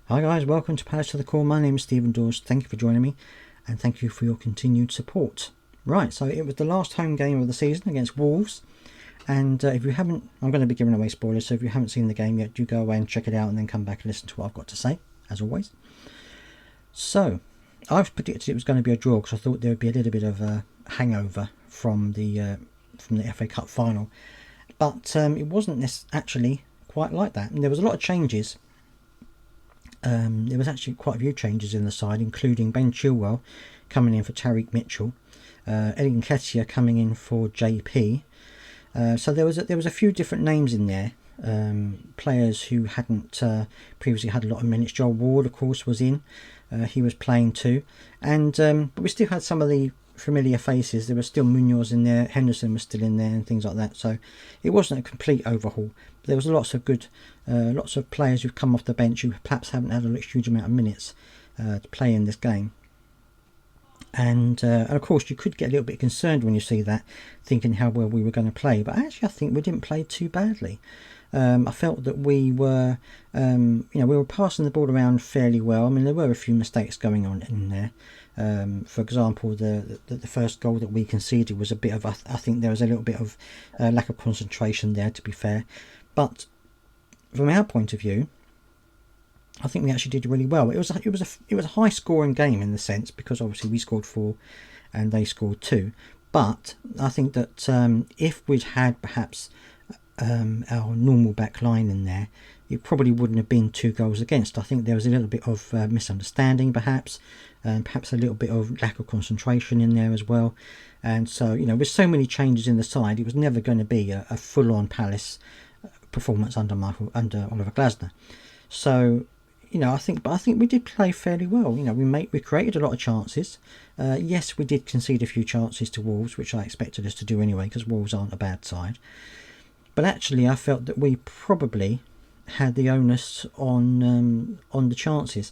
Hi guys, welcome to Palace to the Core. My name is Stephen Dawes. Thank you for joining me and thank you for your continued support. Right, so it was the last home game of the season against Wolves, and if you haven't, I'm going to be giving away spoilers, so if you haven't seen the game yet, do go away and check it out and then come back and listen to what I've got to say, as always. So, I've predicted it was going to be a draw because I thought there would be a little bit of a hangover from the FA Cup final, but it wasn't actually quite like that, and there was a lot of changes. There was actually quite a few changes in the side, including Ben Chilwell coming in for Tariq Mitchell, Eddie Nketiah coming in for JP. So there was a few different names in there. Players who hadn't previously had a lot of minutes. Joel Ward, of course, was in. He was playing too, and but we still had some of the familiar faces. There was still Munoz in there, Henderson was still in there, and things like that. So it wasn't a complete overhaul. There was lots of players who've come off the bench who perhaps haven't had a huge amount of minutes to play in this game. And of course, you could get a little bit concerned when you see that, thinking how well we were going to play. But actually, I think we didn't play too badly. I felt that we were, we were passing the ball around fairly well. I mean, there were a few mistakes going on in there. For example, the first goal that we conceded was a bit of, I think there was a little bit of lack of concentration there, to be fair. But from our point of view, I think we actually did really well. It was a high scoring game in the sense, because obviously we scored 4 and they scored 2. But I think that if we'd had perhaps our normal back line in there, it probably wouldn't have been 2 goals against. I think there was a little bit of misunderstanding perhaps, and perhaps a little bit of lack of concentration in there as well. And so, with so many changes in the side, it was never going to be a full-on Palace performance under Oliver Glasner. So, I think we did play fairly well. We created a lot of chances. Yes, we did concede a few chances to Wolves, which I expected us to do anyway, because Wolves aren't a bad side. But actually, I felt that we probably had the onus on the chances.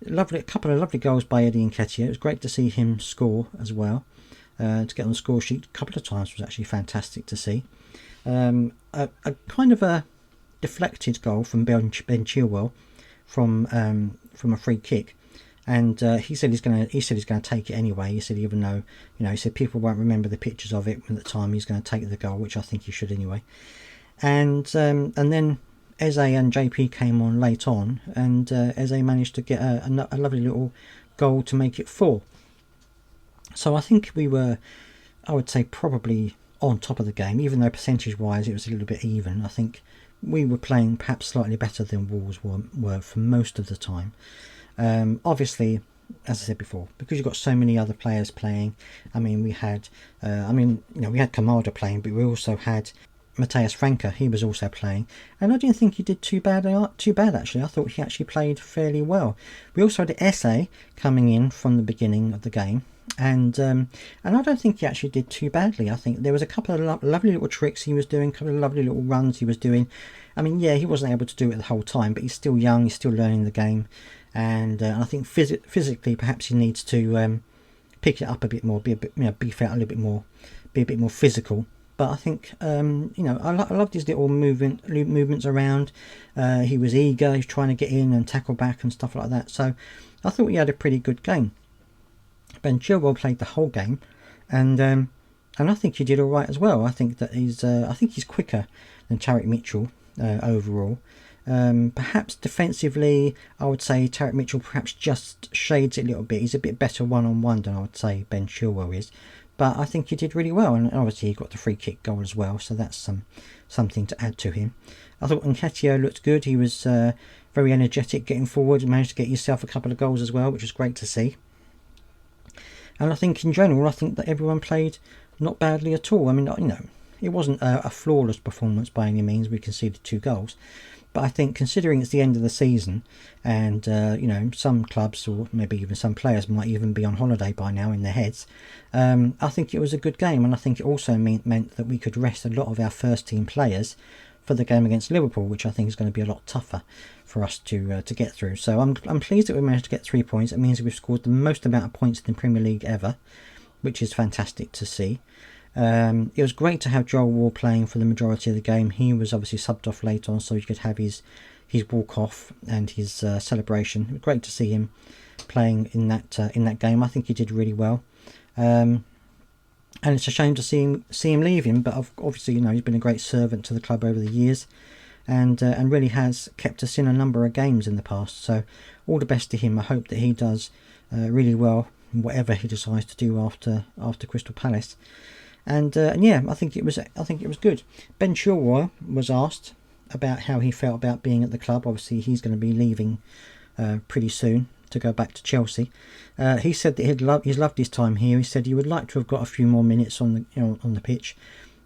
A couple of lovely goals by Eddie Nketiah. It was great to see him score as well. To get on the score sheet a couple of times was actually fantastic to see. A kind of a deflected goal from Ben Chilwell from a free kick, and he said he's going to take it anyway. He said, even though he said people won't remember the pictures of it at the time, he's going to take the goal, which I think he should anyway. And then Eze and JP came on late on, and Eze managed to get a lovely little goal to make it 4. So I think we were, I would say, probably on top of the game, even though percentage-wise it was a little bit even. I think we were playing perhaps slightly better than Wolves were for most of the time. Obviously, as I said before, because you've got so many other players playing. I mean, we had Kamada playing, but we also had Matthias Franke. He was also playing, and I didn't think he did too bad actually. I thought he actually played fairly well. We also had Esse coming in from the beginning of the game, and I don't think he actually did too badly. I think there was a couple of lovely little tricks he was doing, a couple of lovely little runs he was doing. I mean, yeah, he wasn't able to do it the whole time, but he's still young, he's still learning the game, and I think physically perhaps he needs to pick it up a bit more, be a bit, beef out a little bit more, be a bit more physical. But I think I loved his little movements around. He was eager, he was trying to get in and tackle back and stuff like that. So I thought he had a pretty good game. Ben Chilwell played the whole game, and I think he did all right as well. I think that he's quicker than Tariq Mitchell overall. Perhaps defensively, I would say Tariq Mitchell perhaps just shades it a little bit. He's a bit better one-on-one than I would say Ben Chilwell is. But I think he did really well, and obviously he got the free kick goal as well, so that's something to add to him. I thought Nketiah looked good. He was very energetic getting forward and managed to get himself a couple of goals as well, which was great to see. And I think in general, I think that everyone played not badly at all. I mean, it wasn't a flawless performance by any means. We conceded 2 goals. But I think considering it's the end of the season, and some clubs or maybe even some players might even be on holiday by now in their heads, I think it was a good game, and I think it also meant that we could rest a lot of our first team players for the game against Liverpool, which I think is going to be a lot tougher for us to get through. So I'm pleased that we managed to get 3 points. It means we've scored the most amount of points in the Premier League ever, which is fantastic to see. It was great to have Joel Ward playing for the majority of the game. He was obviously subbed off late on, so he could have his his walk off and his celebration. It was great to see him playing in that game. I think he did really well. And it's a shame to see him leave him, but obviously, you know, he's been a great servant to the club over the years, and really has kept us in a number of games in the past. So all the best to him. I hope that he does really well in whatever he decides to do after Crystal Palace. And yeah, I think it was good. Ben Chilwell was asked about how he felt about being at the club. Obviously, he's going to be leaving pretty soon to go back to Chelsea. He said that he's loved his time here. He said he would like to have got a few more minutes on the pitch,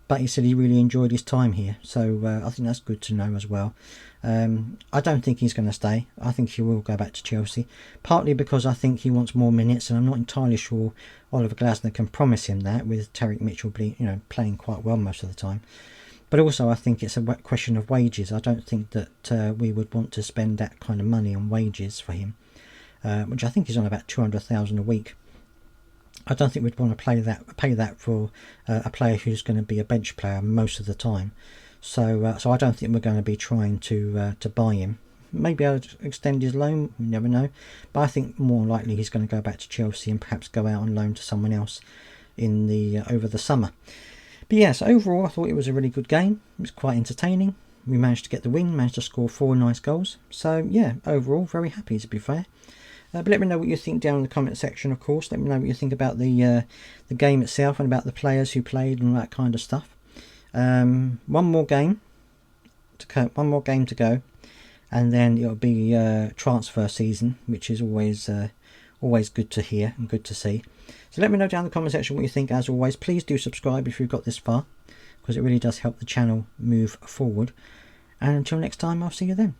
but he said he really enjoyed his time here. So I think that's good to know as well. I don't think he's going to stay. I think he will go back to Chelsea, partly because I think he wants more minutes, and I'm not entirely sure Oliver Glasner can promise him that, with Tariq Mitchell playing quite well most of the time. But also I think it's a question of wages. I don't think that we would want to spend that kind of money on wages for him, which I think is on about $200,000 a week. I don't think we'd want to pay that for a player who's going to be a bench player most of the time. So I don't think we're going to be trying to buy him. Maybe I'll extend his loan, you never know. But I think more likely he's going to go back to Chelsea and perhaps go out on loan to someone else over the summer. But yes, overall I thought it was a really good game. It was quite entertaining. We managed to get the win, managed to score 4 nice goals. So yeah, overall very happy, to be fair. But let me know what you think down in the comment section, of course. Let me know what you think about the game itself and about the players who played and all that kind of stuff. One more game to go, and then it'll be transfer season, which is always good to hear and good to see. So let me know down in the comment section what you think. As always, please do subscribe if you've got this far, because it really does help the channel move forward. And until next time, I'll see you then.